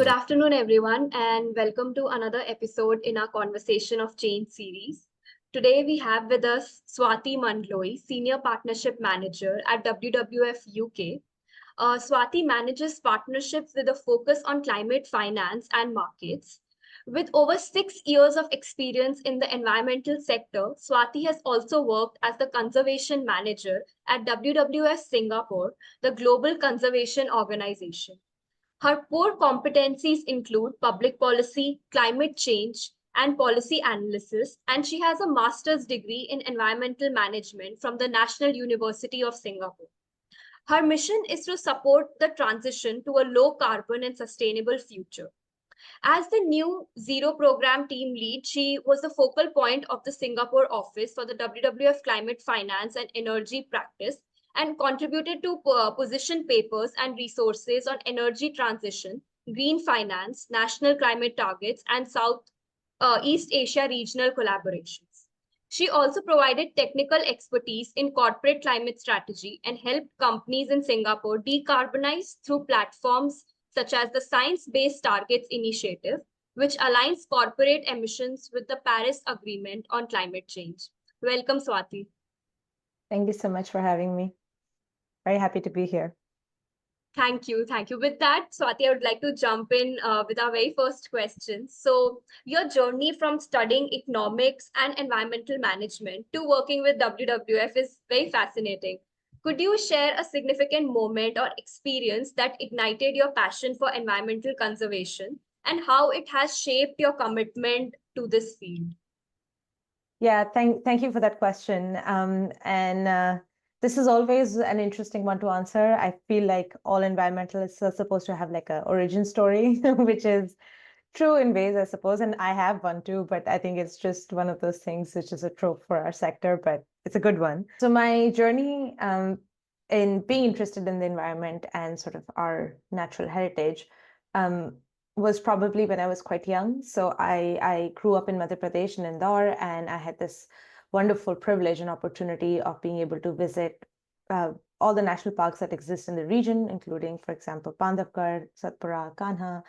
Good afternoon, everyone, and welcome to another episode in our Conversation of Change series. Today, we have with us Swati Mandloi, Senior Partnership Manager at WWF-UK. Swati manages partnerships with a focus on climate finance and markets. With over 6 years of experience in the environmental sector, Swati has also worked as the Conservation Manager at WWF-Singapore, the global conservation organization. Her core competencies include public policy, climate change, and policy analysis, and she has a master's degree in environmental management from the National University of Singapore. Her mission is to support the transition to a low carbon and sustainable future. As the new Zero Program team lead, she was the focal point of the Singapore office for the WWF Climate Finance and Energy practice and contributed to position papers and resources on energy transition, green finance, national climate targets, and South East Asia regional collaborations. She also provided technical expertise in corporate climate strategy and helped companies in Singapore decarbonize through platforms such as the Science Based Targets Initiative, which aligns corporate emissions with the Paris Agreement on climate change. Welcome, Swati. Thank you so much for having me. Very happy to be here. Thank you. Thank you. With that, Swati, I would like to jump in with our very first question. So, your journey from studying economics and environmental management to working with WWF is very fascinating. Could you share a significant moment or experience that ignited your passion for environmental conservation and how it has shaped your commitment to this field? Yeah, thank you for that question. This is always an interesting one to answer. I feel like all environmentalists are supposed to have like an origin story, which is true in ways, I suppose. And I have one too, but I think it's just one of those things which is a trope for our sector, but it's a good one. So my journey in being interested in the environment and sort of our natural heritage was probably when I was quite young. So I grew up in Madhya Pradesh in Indore, and I had this wonderful privilege and opportunity of being able to visit all the national parks that exist in the region, including, for example, Bandhavgarh, Satpura, Kanha.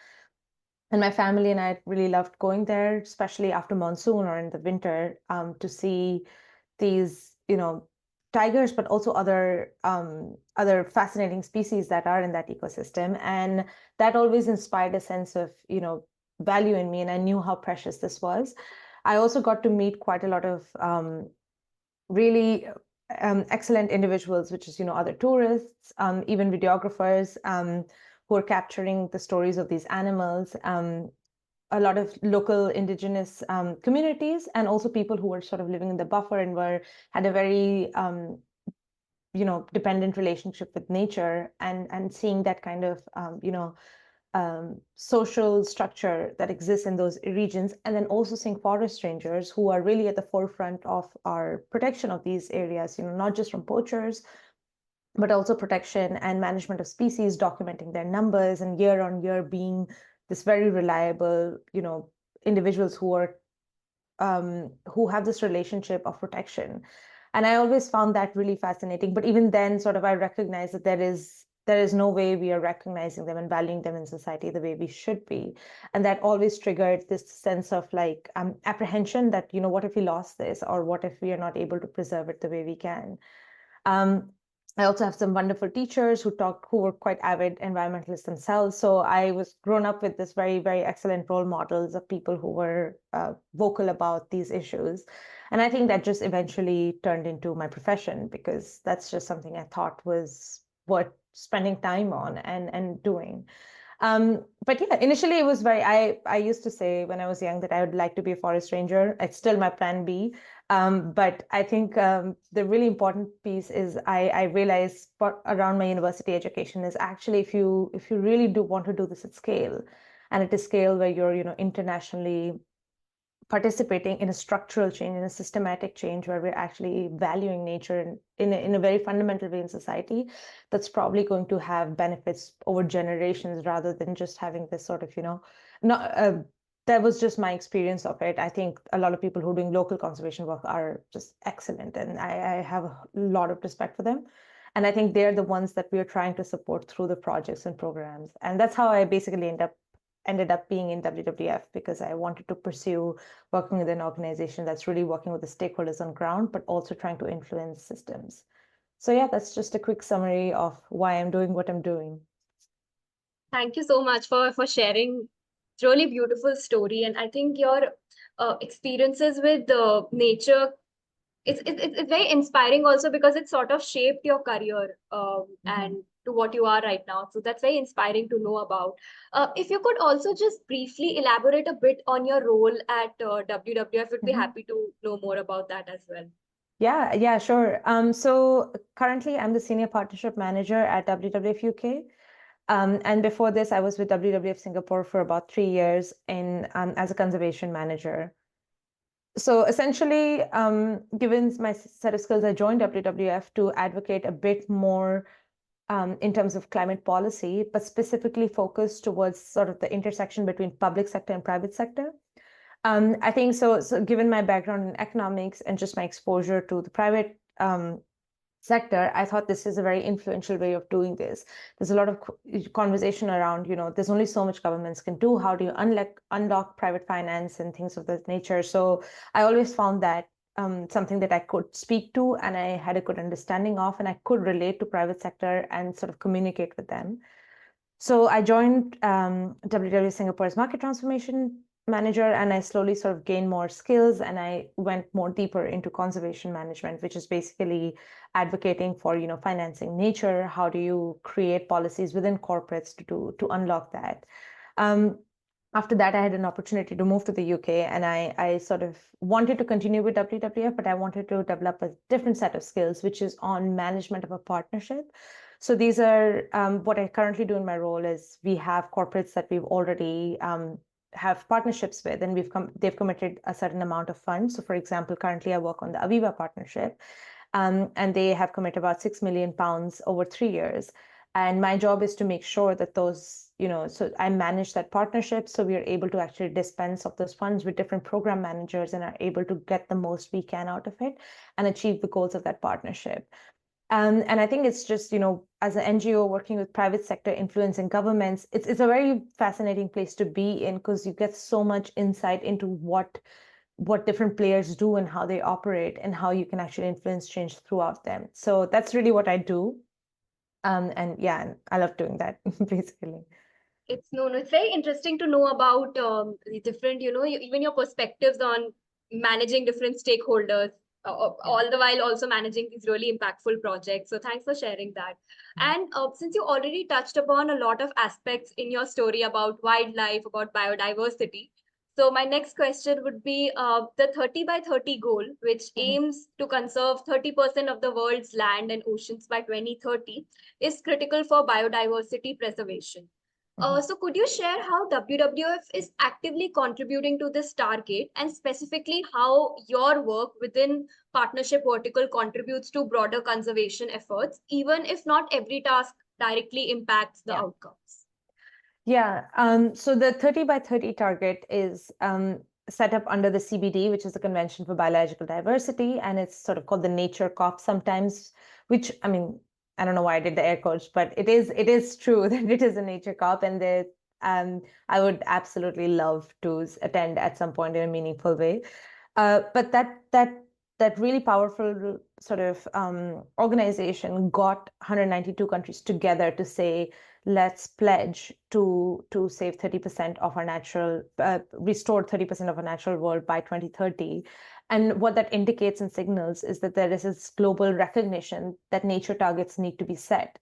And my family and I really loved going there, especially after monsoon or in the winter, to see these, tigers, but also other fascinating species that are in that ecosystem. And that always inspired a sense of, value in me, and I knew how precious this was. I also got to meet quite a lot of really excellent individuals, which is, other tourists, even videographers who are capturing the stories of these animals, a lot of local indigenous communities, and also people who were sort of living in the buffer and had a very, dependent relationship with nature, and seeing that kind of, social structure that exists in those regions, and then also seeing forest rangers who are really at the forefront of our protection of these areas, not just from poachers, but also protection and management of species, documenting their numbers, and year on year being this very reliable, individuals who have this relationship of protection. And I always found that really fascinating. But even then, sort of, I recognize that there is no way we are recognizing them and valuing them in society the way we should be. And that always triggered this sense of like apprehension that, what if we lost this, or what if we are not able to preserve it the way we can? I also have some wonderful teachers who were quite avid environmentalists themselves. So I was grown up with this very, very excellent role models of people who were vocal about these issues. And I think that just eventually turned into my profession, because that's just something I thought was worth spending time on and doing. But yeah, initially it was I used to say when I was young that I would like to be a forest ranger. It's still my plan B. But I think the really important piece is I realized around my university education is actually if you really do want to do this at scale, and at a scale where you're internationally participating in a structural change, in a systematic change where we're actually valuing nature in a very fundamental way in society, that's probably going to have benefits over generations rather than just having this sort of, that was just my experience of it. I think a lot of people who are doing local conservation work are just excellent, and I have a lot of respect for them. And I think they're the ones that we are trying to support through the projects and programs. And that's how I basically end up ended up being in WWF because I wanted to pursue working with an organization that's really working with the stakeholders on ground, but also trying to influence systems. So yeah, that's just a quick summary of why I'm doing what I'm doing. Thank you so much for sharing. It's really beautiful story, and I think your experiences with nature, it's very inspiring also because it sort of shaped your career and to what you are right now. So that's very inspiring to know about. If you could also just briefly elaborate a bit on your role at WWF, would be happy to know more about that as well. Yeah, sure. So currently I'm the Senior Partnership Manager at WWF UK. And before this, I was with WWF Singapore for about 3 years as a conservation manager. So essentially, given my set of skills, I joined WWF to advocate a bit more in terms of climate policy, but specifically focused towards sort of the intersection between public sector and private sector. I think so given my background in economics and just my exposure to the private sector, I thought this is a very influential way of doing this. There's a lot of conversation around, there's only so much governments can do. How do you unlock private finance and things of that nature? So I always found that something that I could speak to and I had a good understanding of, and I could relate to private sector and sort of communicate with them. So I joined WWF Singapore's market transformation manager, and I slowly sort of gained more skills, and I went more deeper into conservation management, which is basically advocating for financing nature. How do you create policies within corporates to unlock that? After that, I had an opportunity to move to the UK, and I sort of wanted to continue with WWF, but I wanted to develop a different set of skills, which is on management of a partnership. So these are what I currently do in my role is we have corporates that we've already have partnerships with, and they've committed a certain amount of funds. So for example, currently I work on the Aviva partnership, and they have committed about £6 million over 3 years. And my job is to make sure that those, so I manage that partnership. So we are able to actually dispense of those funds with different program managers and are able to get the most we can out of it and achieve the goals of that partnership. And I think it's just, as an NGO working with private sector influencing governments, it's a very fascinating place to be in because you get so much insight into what different players do and how they operate and how you can actually influence change throughout them. So that's really what I do. And yeah, I love doing that, basically. It's very interesting to know about the different, even your perspectives on managing different stakeholders, all the while also managing these really impactful projects. So thanks for sharing that. And since you already touched upon a lot of aspects in your story about wildlife, about biodiversity, so my next question would be the 30 by 30 goal, which aims to conserve 30% of the world's land and oceans by 2030, is critical for biodiversity preservation. So could you share how WWF is actively contributing to this target, and specifically how your work within partnership vertical contributes to broader conservation efforts, even if not every task directly impacts the outcomes? Yeah, so the 30 by 30 target is set up under the CBD, which is the Convention for Biological Diversity, and it's sort of called the Nature COP sometimes, which, I mean, I don't know why I did the air quotes, but it is true that it is a Nature COP, and I would absolutely love to attend at some point in a meaningful way. But that really powerful sort of organization got 192 countries together to say, let's pledge to save 30% of our natural, restore 30% of our natural world by 2030. And what that indicates and signals is that there is this global recognition that nature targets need to be set.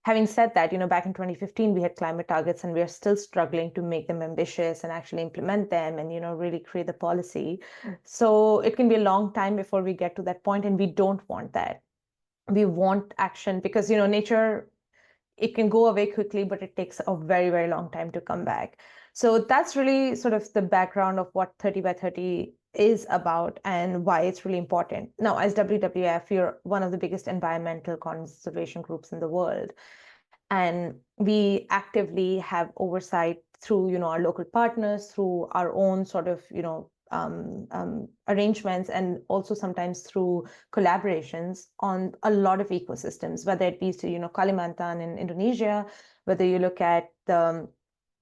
Having said that, back in 2015, we had climate targets and we are still struggling to make them ambitious and actually implement them and, really create the policy. So it can be a long time before we get to that point, and we don't want that. We want action because, nature, it can go away quickly, but it takes a very, very long time to come back. So that's really sort of the background of what 30 by 30 is about and why it's really important. Now, as WWF, you're one of the biggest environmental conservation groups in the world. And we actively have oversight through, our local partners, through our own sort of, arrangements, and also sometimes through collaborations on a lot of ecosystems, whether it be to, Kalimantan in Indonesia, whether you look at the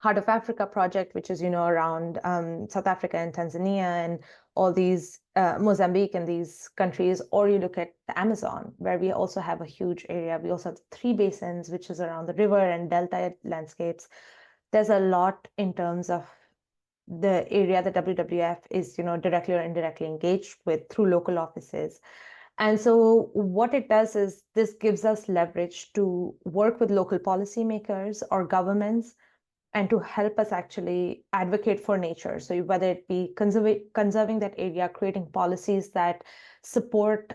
Heart of Africa project, which is, around South Africa and Tanzania and all these Mozambique and these countries, or you look at the Amazon, where we also have a huge area. We also have 3 basins, which is around the river and delta landscapes. There's a lot in terms of the area that WWF is, directly or indirectly engaged with through local offices. And so what it does is this gives us leverage to work with local policymakers or governments and to help us actually advocate for nature. So whether it be conserving that area, creating policies that support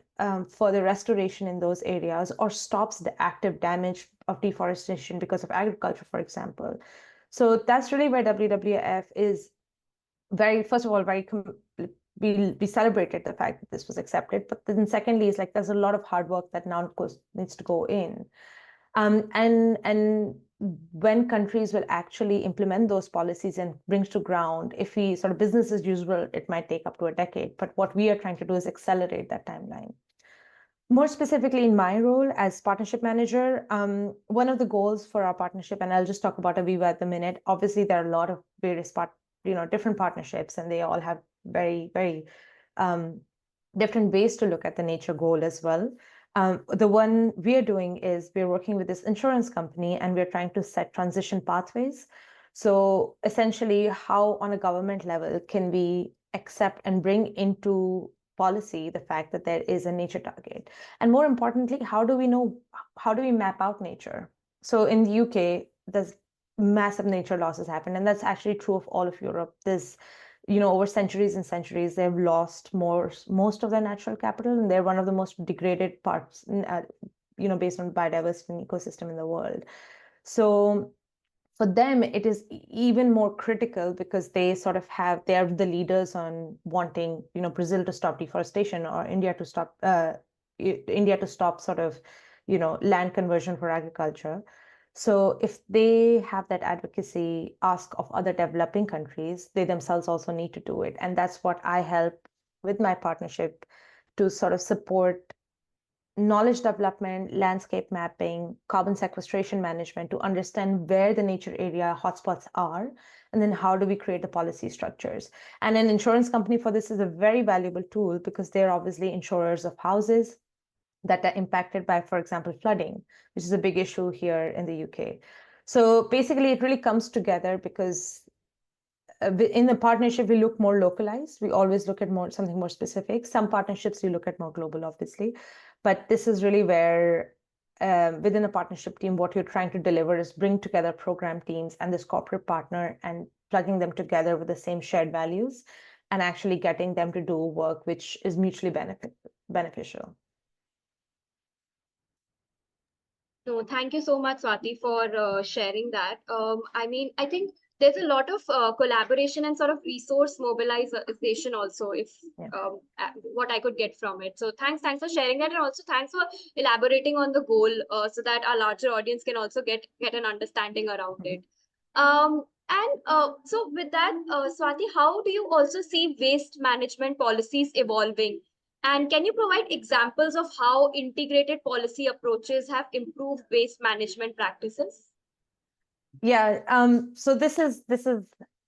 further restoration in those areas, or stops the active damage of deforestation because of agriculture, for example. So that's really where WWF is first of all, we celebrated the fact that this was accepted, but then secondly, is like there's a lot of hard work that now needs to go in. And when countries will actually implement those policies and brings to ground, if we sort of business as usual, it might take up to a decade. But what we are trying to do is accelerate that timeline. More specifically, in my role as partnership manager, one of the goals for our partnership, and I'll just talk about Aviva at the minute. Obviously, there are a lot of various different partnerships, and they all have very, very different ways to look at the nature goal as well. The one we are doing is we're working with this insurance company, and we're trying to set transition pathways. So essentially, how on a government level can we accept and bring into policy the fact that there is a nature target? And more importantly, how do we map out nature? So in the UK, there's massive nature losses happen, and that's actually true of all of Europe. There's over centuries and centuries, they've lost most of their natural capital, and they're one of the most degraded parts, based on biodiversity and ecosystem in the world. So for them, it is even more critical because they are the leaders on wanting, Brazil to stop deforestation, or India to stop land conversion for agriculture. So if they have that advocacy ask of other developing countries, they themselves also need to do it. And that's what I help with my partnership to sort of support knowledge development, landscape mapping, carbon sequestration management, to understand where the nature area hotspots are, and then how do we create the policy structures. And an insurance company for this is a very valuable tool because they're obviously insurers of houses that are impacted by, for example, flooding, which is a big issue here in the UK. So basically, it really comes together because in the partnership, we look more localized. We always look at something more specific. Some partnerships, we look at more global, obviously. But this is really where, within a partnership team, what you're trying to deliver is bring together program teams and this corporate partner and plugging them together with the same shared values and actually getting them to do work which is mutually beneficial. No, thank you so much, Swati, for sharing that. I think there's a lot of collaboration and sort of resource mobilization also, if what I could get from it. So thanks for sharing that, and also thanks for elaborating on the goal so that our larger audience can also get an understanding around it. So with that, Swati, how do you also see waste management policies evolving? And can you provide examples of how integrated policy approaches have improved waste management practices? Yeah, so this is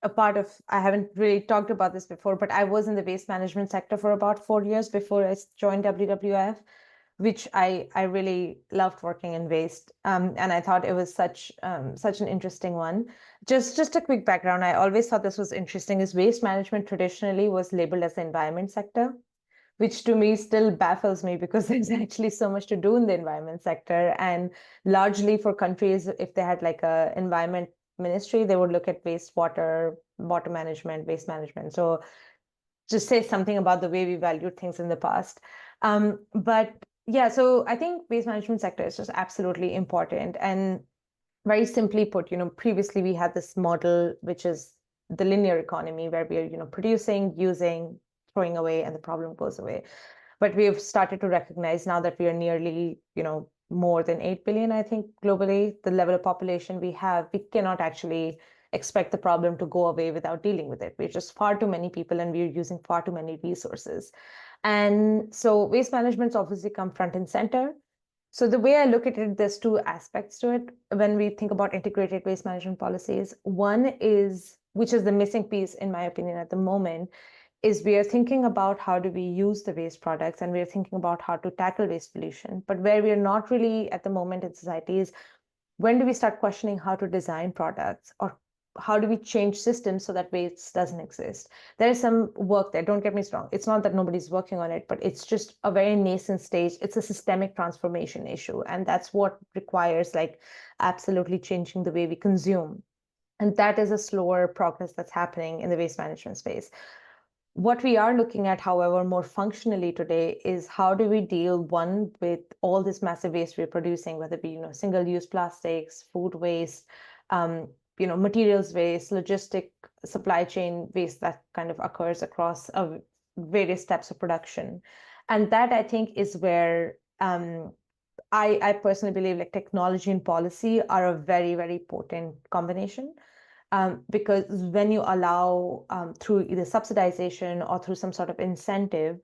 a part of, I haven't really talked about this before, but I was in the waste management sector for about 4 years before I joined WWF, which I really loved working in waste. And I thought it was such an interesting one. Just a quick background, I always thought this was interesting, is waste management traditionally was labeled as the environment sector, which to me still baffles me because there's actually so much to do in the environment sector. And largely for countries, if they had like a environment ministry, they would look at water management, waste management. So just say something about the way we valued things in the past. But yeah, so I think waste management sector is just absolutely important. And very simply put, previously we had this model, which is the linear economy, where we are, producing, using, throwing away, and the problem goes away. But we have started to recognize now that we are nearly, more than 8 billion, I think, globally, the level of population we have, we cannot actually expect the problem to go away without dealing with it. We're just far too many people and we're using far too many resources. And so waste management's obviously come front and center. So the way I look at it, there's two aspects to it when we think about integrated waste management policies. One is, which is the missing piece, in my opinion, at the moment, is we are thinking about how do we use the waste products, and we are thinking about how to tackle waste pollution. But where we are not really at the moment in society is, when do we start questioning how to design products, or how do we change systems so that waste doesn't exist? There is some work there, don't get me wrong. It's not that nobody's working on it, but it's just a very nascent stage. It's a systemic transformation issue, and that's what requires like absolutely changing the way we consume. And that is a slower progress that's happening in the waste management space. What we are looking at, however, more functionally today is how do we deal, one, with all this massive waste we're producing, whether it be, single-use plastics, food waste, materials waste, logistic supply chain waste that kind of occurs across various steps of production. And that, I think, is where I personally believe like technology and policy are a very, very potent combination. Because when you allow through either subsidization or through some sort of incentive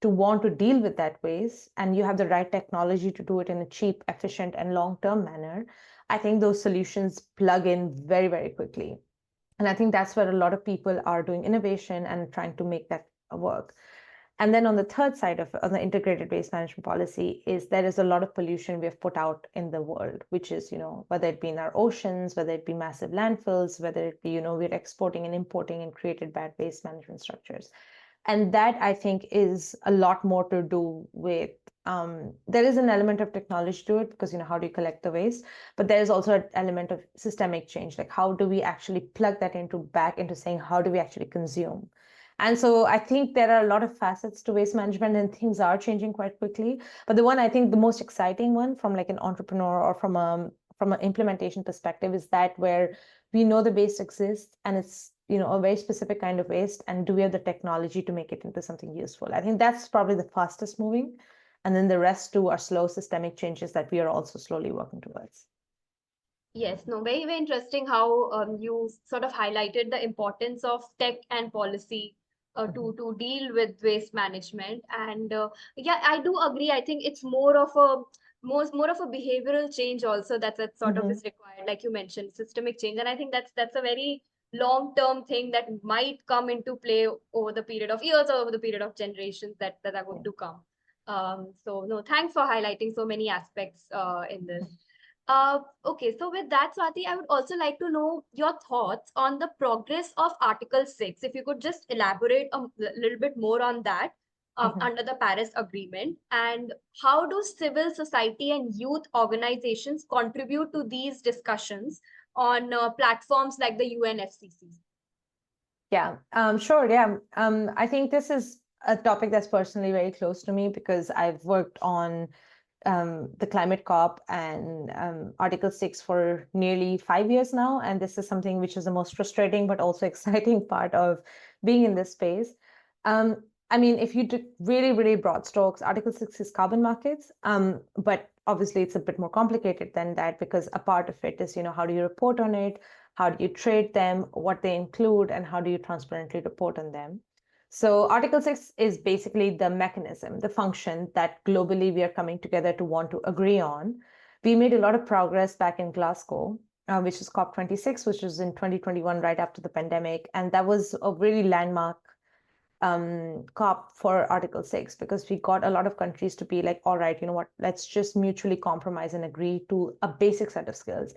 to want to deal with that waste, and you have the right technology to do it in a cheap, efficient, and long-term manner, I think those solutions plug in very, very quickly. And I think that's where a lot of people are doing innovation and trying to make that work. And then on the third side of on the integrated waste management policy is there is a lot of pollution we have put out in the world, which is, whether it be in our oceans, whether it be massive landfills, whether it be, we're exporting and importing and created bad waste management structures. And that, I think, is a lot more to do with, there is an element of technology to it, because, how do you collect the waste? But there is also an element of systemic change. Like, how do we actually plug that back into saying, how do we actually consume? And so I think there are a lot of facets to waste management, and things are changing quite quickly. But the one, I think the most exciting one from like an entrepreneur or from an implementation perspective is that where we know the waste exists, and it's, a very specific kind of waste, and do we have the technology to make it into something useful? I think that's probably the fastest moving. And then the rest too are slow systemic changes that we are also slowly working towards. Yes, no, very, very interesting how you sort of highlighted the importance of tech and policy to deal with waste management. And yeah, I do agree. I think it's more of a behavioral change also that sort of is required, like you mentioned, systemic change. And I think that's a very long-term thing that might come into play over the period of years or over the period of generations that are going to come. So no, thanks for highlighting so many aspects in this. Okay, so with that, Swati, I would also like to know your thoughts on the progress of Article 6. If you could just elaborate a little bit more on that under the Paris Agreement, and how do civil society and youth organizations contribute to these discussions on platforms like the UNFCCC? Yeah, sure. Yeah, I think this is a topic that's personally very close to me, because I've worked on the climate COP and Article 6 for nearly 5 years now. And this is something which is the most frustrating but also exciting part of being in this space. I mean, if you do really, really broad strokes, Article 6 is carbon markets, but obviously it's a bit more complicated than that, because a part of it is, how do you report on it? How do you trade them? What they include, and how do you transparently report on them? So Article 6 is basically the mechanism, the function that globally we are coming together to want to agree on. We made a lot of progress back in Glasgow, which is COP26, which was in 2021, right after the pandemic. And that was a really landmark COP for Article 6, because we got a lot of countries to be like, all right, you know what, let's just mutually compromise and agree to a basic set of skills.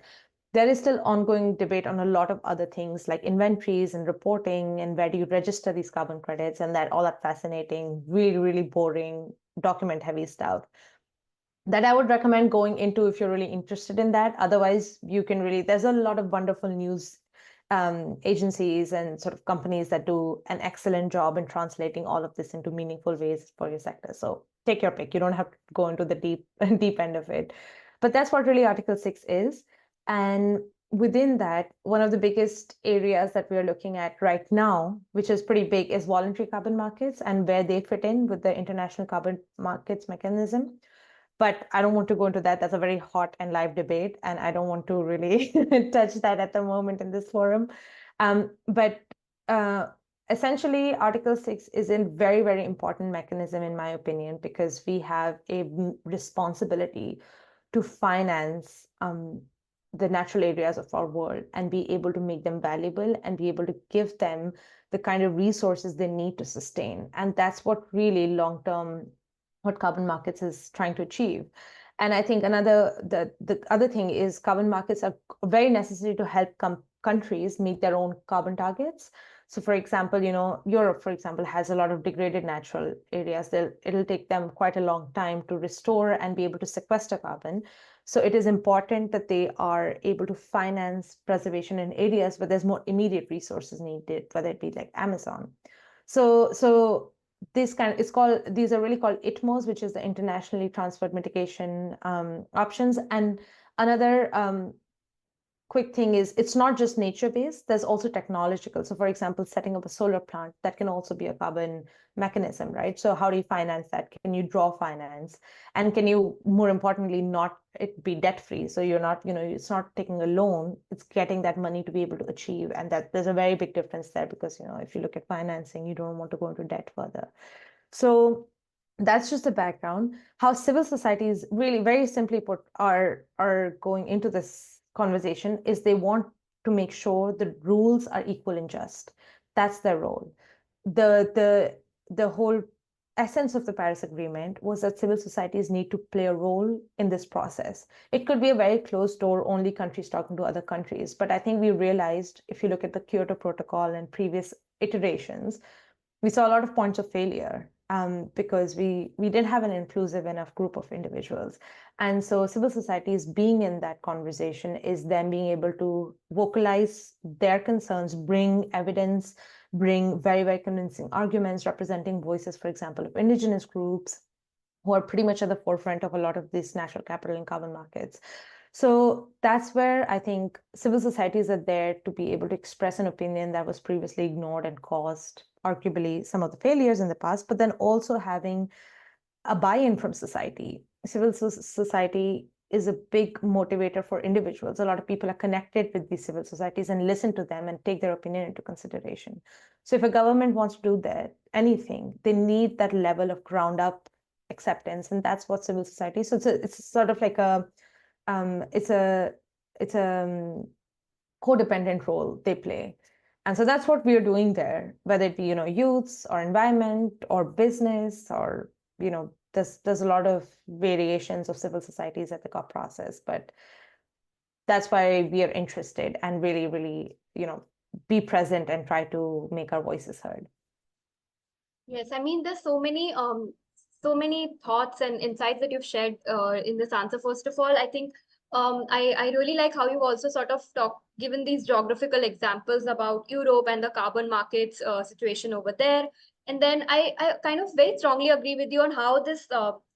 There is still ongoing debate on a lot of other things like inventories and reporting, and where do you register these carbon credits, and all that fascinating, really, really boring, document heavy stuff that I would recommend going into if you're really interested in that. Otherwise, you can really, there's a lot of wonderful news agencies and sort of companies that do an excellent job in translating all of this into meaningful ways for your sector. So take your pick. You don't have to go into the deep end of it. But that's what really Article 6 is. And within that, one of the biggest areas that we're looking at right now, which is pretty big, is voluntary carbon markets and where they fit in with the international carbon markets mechanism. But I don't want to go into that. That's a very hot and live debate, and I don't want to really touch that at the moment in this forum. But essentially, Article 6 is a very, very important mechanism, in my opinion, because we have a responsibility to finance the natural areas of our world and be able to make them valuable and be able to give them the kind of resources they need to sustain. And that's what really long-term, what carbon markets is trying to achieve. And I think the other thing is carbon markets are very necessary to help countries meet their own carbon targets. So for example, Europe, for example, has a lot of degraded natural areas. It'll take them quite a long time to restore and be able to sequester carbon. So it is important that they are able to finance preservation in areas where there's more immediate resources needed, whether it be like Amazon. So these are really called ITMOs, which is the internationally transferred mitigation options. And another quick thing is it's not just nature-based, there's also technological. So for example, setting up a solar plant, that can also be a carbon mechanism, right? So how do you finance that? Can you draw finance? And can you, more importantly, not it be debt-free? So you're not, it's not taking a loan, it's getting that money to be able to achieve. And that there's a very big difference there because, if you look at financing, you don't want to go into debt further. So that's just the background. How civil societies really, very simply put, are going into this conversation is they want to make sure the rules are equal and just. That's their role. The whole essence of the Paris Agreement was that civil societies need to play a role in this process. It could be a very closed door, only countries talking to other countries. But I think we realized, if you look at the Kyoto Protocol and previous iterations, we saw a lot of points of failure because we didn't have an inclusive enough group of individuals. And so civil societies being in that conversation is them being able to vocalize their concerns, bring evidence, bring very, very convincing arguments, representing voices, for example, of indigenous groups who are pretty much at the forefront of a lot of these natural capital and carbon markets. So that's where I think civil societies are there to be able to express an opinion that was previously ignored and caused arguably some of the failures in the past, but then also having a buy-in from society. Civil society is a big motivator for individuals. A lot of people are connected with these civil societies and listen to them and take their opinion into consideration. So if a government wants to do that, anything, they need that level of ground up acceptance. And that's what civil society. So it's sort of like it's a codependent role they play. And so that's what we're doing there, whether it be, youths or environment or business or, there's a lot of variations of civil societies at the COP process, but that's why we are interested and really, really, be present and try to make our voices heard. Yes, I mean, there's so many thoughts and insights that you've shared in this answer. First of all, I think I really like how you've also sort of given these geographical examples about Europe and the carbon markets situation over there. And then I kind of very strongly agree with you on how this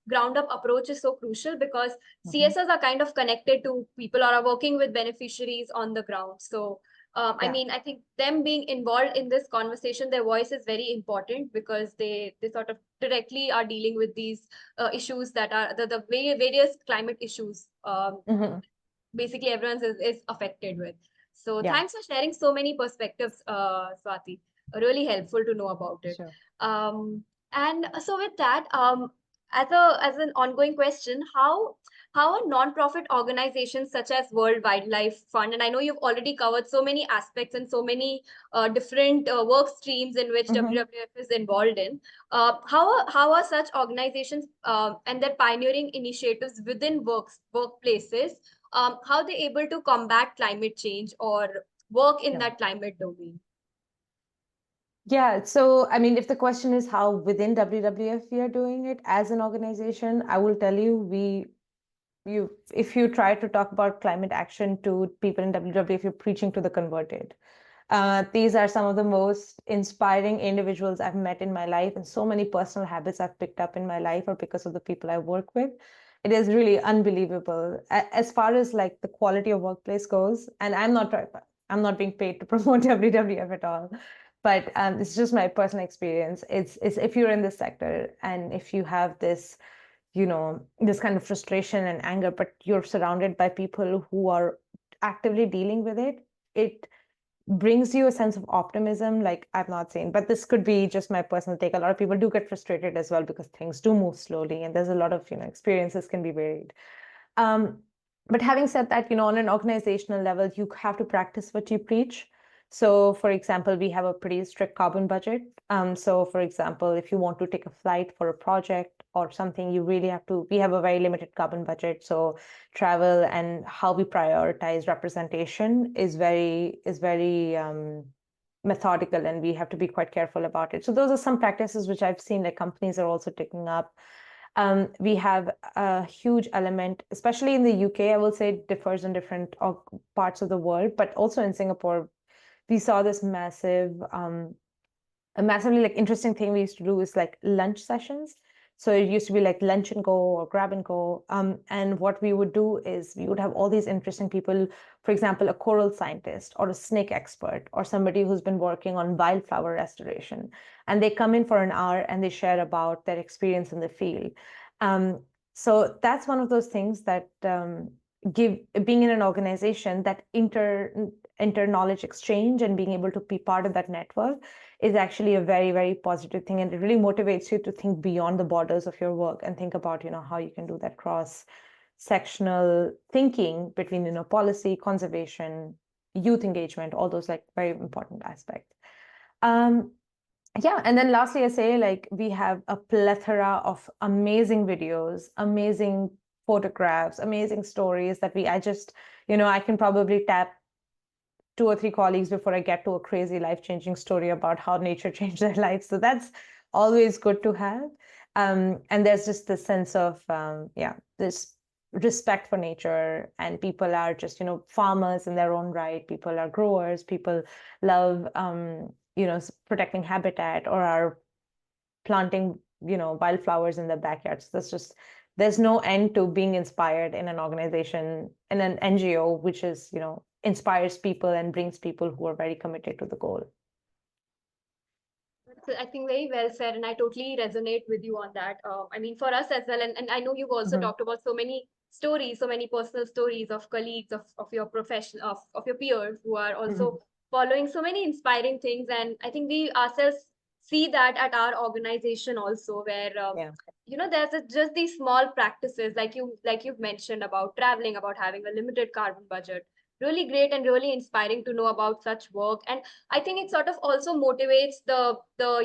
ground up approach is so crucial because CSRs are kind of connected to people or are working with beneficiaries on the ground. So I mean, I think them being involved in this conversation, their voice is very important because they sort of directly are dealing with these issues that are the various climate issues. Basically, everyone is affected with. So thanks for sharing so many perspectives, Swati. Really helpful to know about it. Sure. And so with that, as an ongoing question, how are non-profit organizations such as World Wildlife Fund, and I know you've already covered so many aspects and so many different work streams in which WWF is involved in, how are such organizations and their pioneering initiatives within workplaces, how are they able to combat climate change or work in that climate domain? Yeah, so I mean, if the question is how within WWF we are doing it as an organization, I will tell you, if you try to talk about climate action to people in WWF, you're preaching to the converted. These are some of the most inspiring individuals I've met in my life, and so many personal habits I've picked up in my life are because of the people I work with. It is really unbelievable as far as like the quality of workplace goes. And I'm not being paid to promote WWF at all. But it's just my personal experience. It's if you're in this sector and if you have this, this kind of frustration and anger, but you're surrounded by people who are actively dealing with it, it brings you a sense of optimism like I've not seen. But this could be just my personal take. A lot of people do get frustrated as well because things do move slowly and there's a lot of, experiences can be varied. But having said that, on an organizational level, you have to practice what you preach. So, for example, we have a pretty strict carbon budget. So, for example, if you want to take a flight for a project or something, you really have to, we have a very limited carbon budget. So travel and how we prioritize representation is very methodical, and we have to be quite careful about it. So those are some practices which I've seen that companies are also taking up. We have a huge element, especially in the UK, I will say it differs in different parts of the world, but also in Singapore, we saw this a massively interesting thing we used to do is lunch sessions. So it used to be like lunch and go or grab and go. And what we would do is we would have all these interesting people, for example, a coral scientist or a snake expert or somebody who's been working on wildflower restoration. And they come in for an hour and they share about their experience in the field. So that's one of those things that being in an organization, that inter knowledge exchange and being able to be part of that network is actually a very, very positive thing. And it really motivates you to think beyond the borders of your work and think about, how you can do that cross-sectional thinking between, policy, conservation, youth engagement, all those very important aspects. Yeah, and then lastly, I say we have a plethora of amazing videos, amazing photographs, amazing stories that I can probably tap 2 or 3 colleagues before I get to a crazy life-changing story about how nature changed their lives. So that's always good to have. And there's just this sense of, this respect for nature, and people are just, farmers in their own right. People are growers. People love, protecting habitat or are planting, wildflowers in their backyards. There's no end to being inspired in an organization, in an NGO, which is, inspires people and brings people who are very committed to the goal. I think very well said, and I totally resonate with you on that. I mean, for us as well, and I know you've also talked about so many stories, so many personal stories of colleagues, of your profession, of your peers who are also following so many inspiring things. And I think we ourselves see that at our organization also, where there's just these small practices like you've mentioned about traveling, about having a limited carbon budget. Really great and really inspiring to know about such work. And I think it sort of also motivates the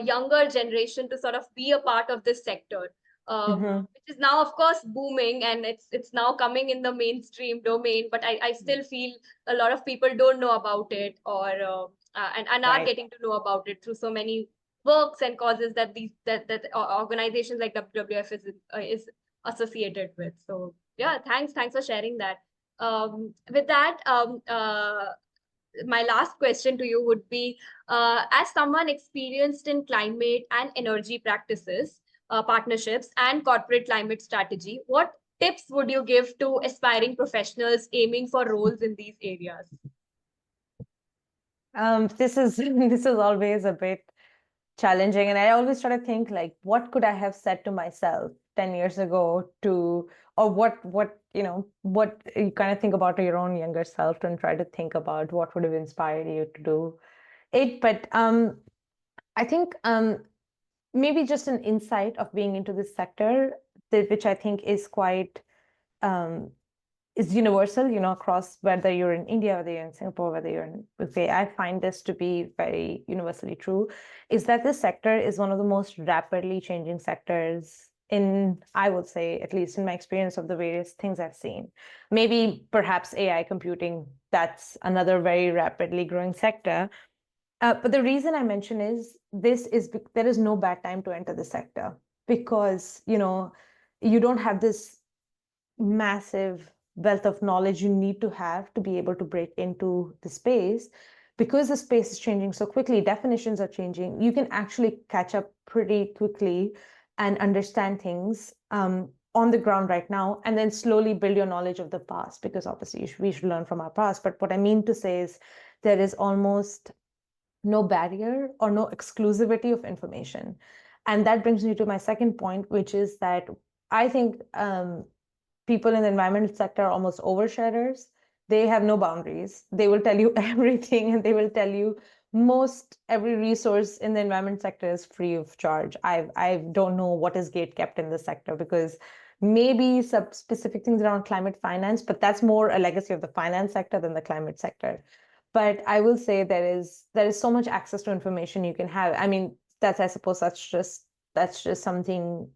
younger generation to sort of be a part of this sector, which is now, of course, booming, and it's now coming in the mainstream domain. But I still feel a lot of people don't know about it, or and are getting to know about it through so many works and causes that that organizations like WWF is associated with. So yeah, thanks for sharing that. With that, my last question to you would be, as someone experienced in climate and energy practices, partnerships, and corporate climate strategy, what tips would you give to aspiring professionals aiming for roles in these areas? This is always a bit challenging, and I always try to think what could I have said to myself 10 years ago or what you kind of think about your own younger self and try to think about what would have inspired you to do it. But I think maybe just an insight of being into this sector, which I think is quite is universal, across, whether you're in India, whether you're in Singapore, whether you're in UK. I find this to be very universally true, is that this sector is one of the most rapidly changing sectors I would say, at least in my experience of the various things I've seen. Maybe perhaps AI computing, that's another very rapidly growing sector. But the reason I mention is there is no bad time to enter the sector, because, you don't have this massive wealth of knowledge you need to have to be able to break into the space, because the space is changing so quickly. Definitions are changing. You can actually catch up pretty quickly and understand things on the ground right now, and then slowly build your knowledge of the past, because obviously we should learn from our past. But what I mean to say is there is almost no barrier or no exclusivity of information. And that brings me to my second point, which is that I think people in the environmental sector are almost oversharers. They have no boundaries. They will tell you everything, and they will tell you most every resource in the environment sector is free of charge. I don't know what is gate kept in the sector, because maybe some specific things around climate finance, but that's more a legacy of the finance sector than the climate sector. But I will say there is so much access to information you can have. I mean, I suppose that's just something,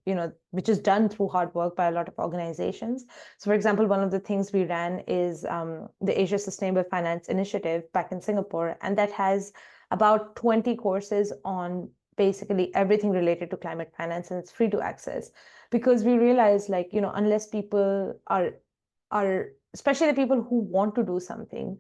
which is done through hard work by a lot of organizations. So for example, one of the things we ran is the Asia Sustainable Finance Initiative back in Singapore, and that has about 20 courses on basically everything related to climate finance, and it's free to access, because we realize, like, unless people are especially the people who want to do something,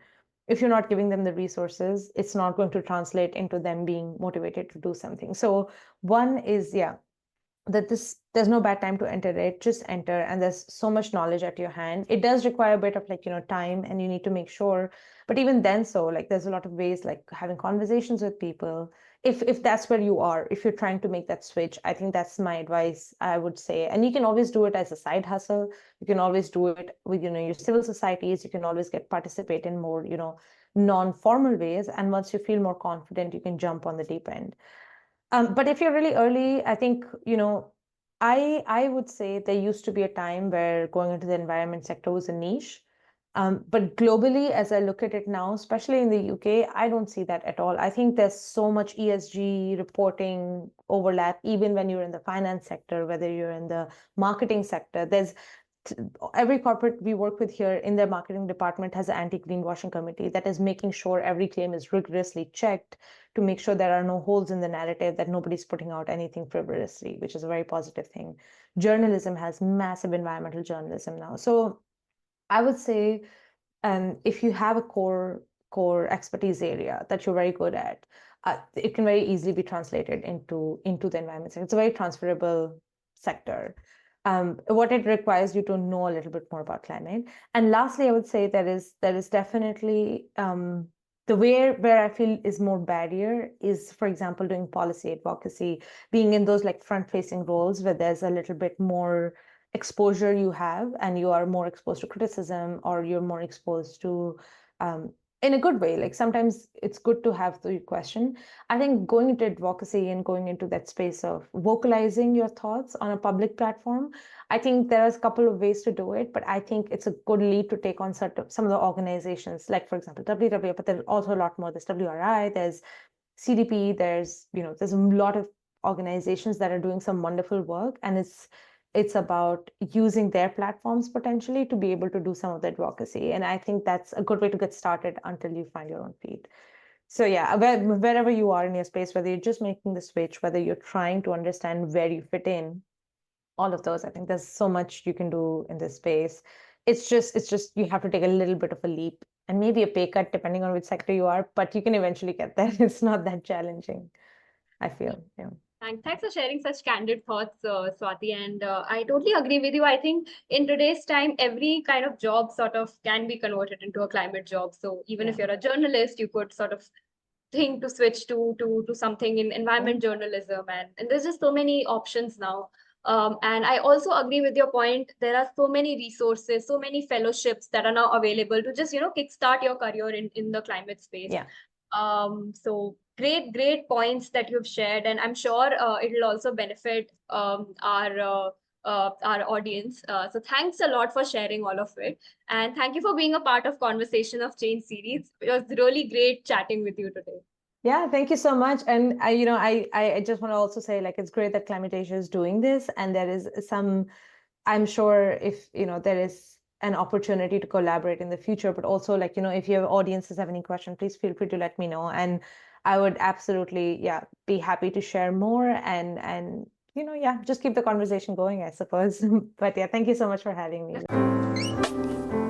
if you're not giving them the resources, it's not going to translate into them being motivated to do something. So one is, that there's no bad time to enter it. Just enter, and there's so much knowledge at your hand. It does require a bit of, like, time, and you need to make sure. But even then, so, like, there's a lot of ways, like having conversations with people. If that's where you are, if you're trying to make that switch, I think that's my advice, I would say. And you can always do it as a side hustle. You can always do it with, your civil societies. You can always participate in more, non-formal ways. And once you feel more confident, you can jump on the deep end. But if you're really early, I think, I would say there used to be a time where going into the environment sector was a niche. But globally, as I look at it now, especially in the UK, I don't see that at all. I think there's so much ESG reporting overlap, even when you're in the finance sector, whether you're in the marketing sector. Every corporate we work with here in their marketing department has an anti-greenwashing committee that is making sure every claim is rigorously checked to make sure there are no holes in the narrative, that nobody's putting out anything frivolously, which is a very positive thing. Journalism has massive environmental journalism now. So I would say, if you have a core expertise area that you're very good at, it can very easily be translated into the environment sector. It's a very transferable sector. What it requires you to know a little bit more about climate. And lastly, I would say there is definitely the where I feel is more barrier is, for example, doing policy advocacy, being in those, like, front-facing roles where there's a little bit more exposure you have, and you are more exposed to criticism, or you're more exposed to, in a good way. Like, sometimes it's good to have the question. I think going into advocacy and going into that space of vocalizing your thoughts on a public platform, I think there's a couple of ways to do it, but I think it's a good lead to take on some of the organizations, like, for example, WWF, but there's also a lot more. There's WRI, there's CDP, there's a lot of organizations that are doing some wonderful work, and it's about using their platforms potentially to be able to do some of the advocacy. And I think that's a good way to get started until you find your own feet. So yeah, wherever you are in your space, whether you're just making the switch, whether you're trying to understand where you fit in, all of those, I think there's so much you can do in this space. It's just you have to take a little bit of a leap and maybe a pay cut depending on which sector you are, but you can eventually get there. It's not that challenging, I feel. Yeah. Thanks for sharing such candid thoughts, Swati. And I totally agree with you. I think in today's time, every kind of job sort of can be converted into a climate job. So even if you're a journalist, you could sort of think to switch to something in environment journalism. And there's just so many options now. And I also agree with your point. There are so many resources, so many fellowships that are now available to just, kickstart your career in the climate space. Yeah. So great points that you've shared, and I'm sure it'll also benefit our audience. So thanks a lot for sharing all of it, and thank you for being a part of Conversation of Change series. It was really great chatting with you today. Yeah, thank you so much. And I just want to also say, like, it's great that Climate Asia is doing this, and there is I'm sure if there is an opportunity to collaborate in the future, but also, like, if your audiences have any question, please feel free to let me know. And I would absolutely, be happy to share more and just keep the conversation going, I suppose. But yeah, thank you so much for having me.